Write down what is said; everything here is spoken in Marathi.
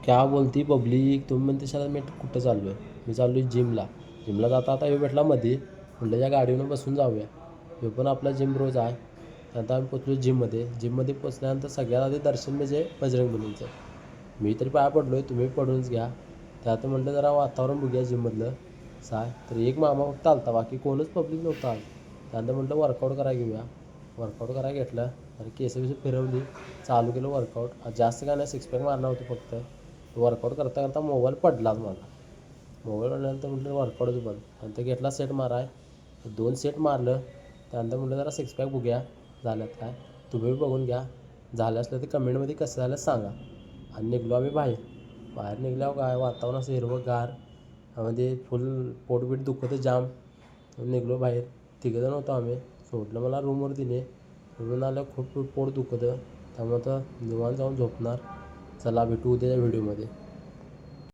क्या बोलती पब्लिक, तुम्ही म्हणते शाळा मी कुठं चाललो आहे? मी चाललो आहे जिमला. जिमला जाता आता ह्यो भेटला मध्ये, म्हटलं या गाडीवरून बसून जाऊया. ह्यो पण आपला जिम रोज आहे. त्यानंतर आम्ही पोचलो जिममध्ये. जिममध्ये पोचल्यानंतर सगळ्यात आधी दर्शन म्हणजे बजरंगबलीचं. मी तरी पाया पडलो आहे, तुम्ही पडूनच घ्या. त्यात म्हटलं जरा वातावरण बघूया जिममधलं काय. तर एक मामा फक्त आलता, बाकी कोणच पब्लिक नव्हतं आज. त्यानंतर म्हटलं वर्कआउट करायला घेऊया. वर्कआउट करायला घेतलं आणि केसं बिसं फिरवली, चालू केलं वर्कआउट. जास्त काय नाही, सिक्स पॅक मारणार होतं फक्त. वर्कआउट करता करता मोबाईल पडलाच माझा. मोबाईल पडल्यानंतर म्हटलं वर्कआउटच बंद. आणि ते घेतला सेट माराय, 2 सेट मारलं. त्यानंतर म्हटलं जरा सिक्स पॅक बघूया झाल्यात काय. तुम्ही बघून घ्या, झालं असलं तर कमेंटमध्ये कसं झालं सांगा. आणि निघलो आम्ही बाहेर. बाहेर निघल्यावर काय वातावरण असं हिरवंगार, त्यामध्ये फुल पोटबीट दुखतं जाम. निघलो बाहेर, तिघंजण होतो आम्ही. सोडलं मला रूमवर तिने. रूमवर आलं खूप पोट दुखतं, त्यामुळे आता निवांत जाऊन झोपणार. चला भेटू उद्याच्या व्हिडिओमध्ये.